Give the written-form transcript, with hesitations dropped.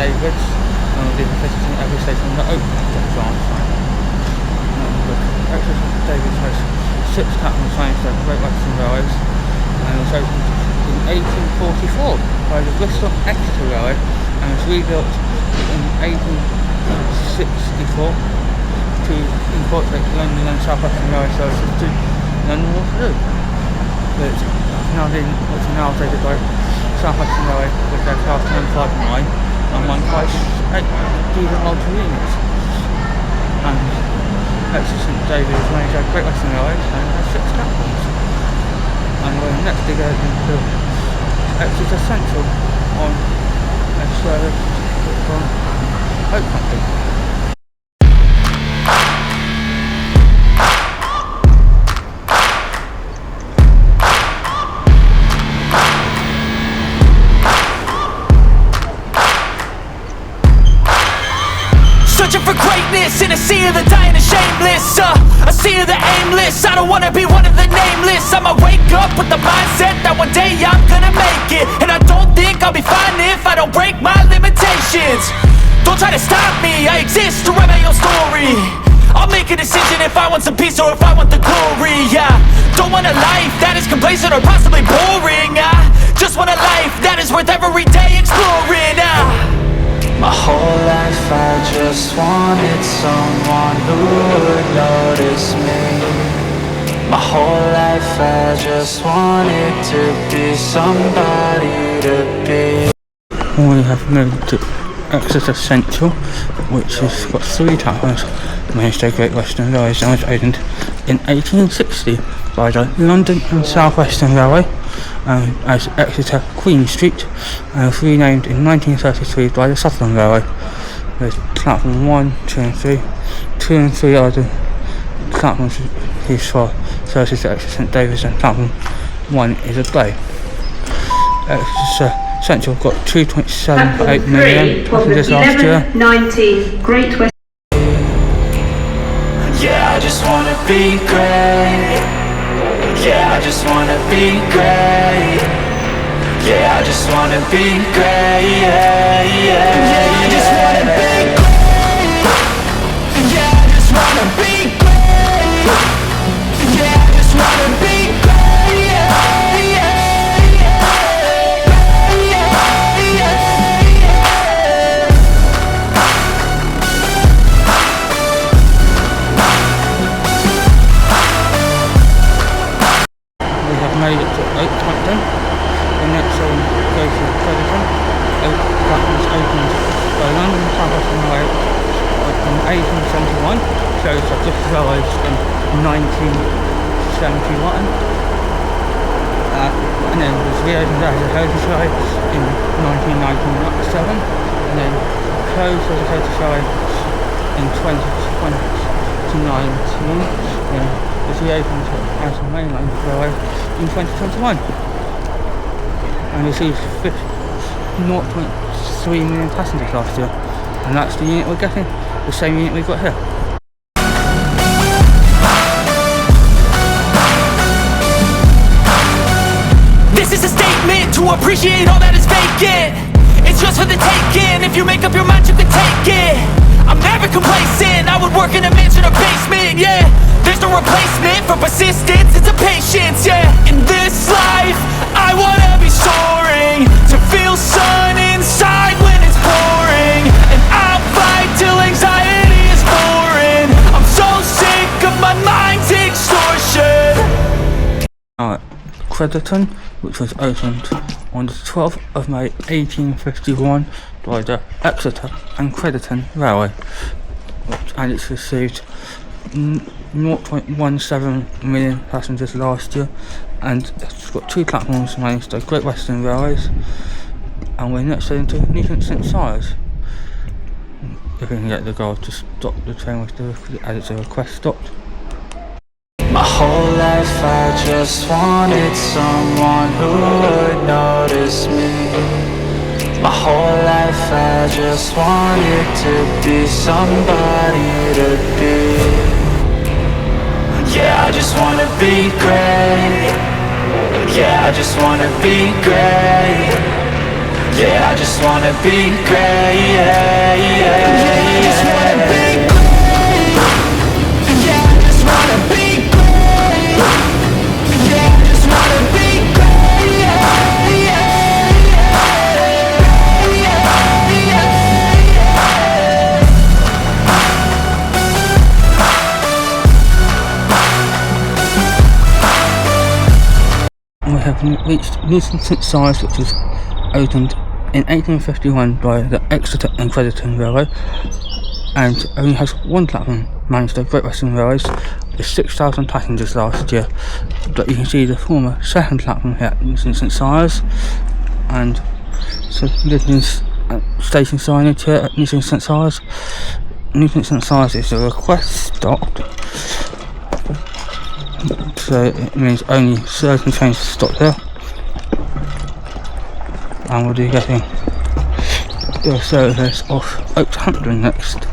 David's, and we'll be visiting every station on the Okehampton branch line. Exeter St David has 6 platforms running to the Great Western Railways, and was opened in 1844 by the Bristol Exeter Railway and was rebuilt in 1864 to incorporate London and South Western Railway services to London Waterloo. Which is now operated by South Western Railway with their Class 959 and 158 diesel multiple units. And Exeter St David is managed by Great Western Railway and has 6 platforms. And we're next to go into Exeter Central on a service from Okehampton. Searching for greatness in a sea of the dying and shameless, a sea of the aimless. I don't wanna be one of the nameless. I'ma wake up with the mindset that one day I'm gonna make it, and I don't think I'll be fine if I don't break my limitations. Don't try to stop me, I exist to write my own story. I'll make a decision if I want some peace or if I want the glory. Don't want a life that is complacent or possibly boring. I just want a life that is worth every day exploring. My whole life I just wanted someone who would notice me. My whole life I just wanted to be somebody to be. We have moved to Exeter Central, which has got 3 platforms managed by Great Western Railway and was opened in 1860 by the London and South Western Railway as Exeter Queen Street, and was renamed in 1933 by the Southern Railway. There's platform 1, 2 and 3. 2 and 3 are the platforms used for services to Exeter St David, and platform 1 is a bay. Exeter Central got 2.78 million passengers last year. 19, Great West. Yeah, I just wanna be great. Yeah, I just wanna be great. Yeah, I just wanna be great. Yeah, I just wanna be great. Yeah, I just wanna be great. Yeah, I just wanna be great. Made it to Okehampton. The next one goes to Crediton. Okehampton was opened by London South Western Railway in 1871. Shows that this railway in 1971. And then was reopened as a heritage railway in 1997. And then closed as a heritage railway in 2019. Was reopened as a mainline railway in 2021 and received 0.3 million passengers last year, and that's the unit we're getting, the same unit we've got here. This is a statement to appreciate all that is vacant. It's just for the taking. If you make up your mind, you can take it. I'm never complacent. I would work in a mansion or basement, yeah. There's no replacement for persistence, it's a patience, yeah. In this life, I wanna be soaring, to feel sun inside when it's pouring, and I'll fight till anxiety is boring. I'm so sick of my mind's extortion. Crediton, which was opened on the 12th of May 1851 by the Exeter and Crediton Railway, and it's received 0.17 million passengers last year, and it's got 2 platforms managed by Great Western Railways, and we're next heading to St Cyres. If we can get the guard to stop the train, we'll do it as it's a request stopped. My whole life I just wanted someone who would notice me. My whole life I just wanted to be somebody to be. Yeah, I just wanna be great. Yeah, I just wanna be great. Yeah, I just wanna be great. Yeah, I just wanna be great. Yeah, I just wanna be great. Yeah, I just wanna be great. We have reached Newton St Cyres, which was opened in 1851 by the Exeter and Crediton Railway, and only has one platform managed by Great Western Railways with 6,000 passengers last year. But you can see the former second platform here at Newton St Cyres, and so Lytton's station signage here at Newton St Cyres. Newton St Cyres is a request stop, so it means only certain trains stop there. And we'll be getting the service of Okehampton next.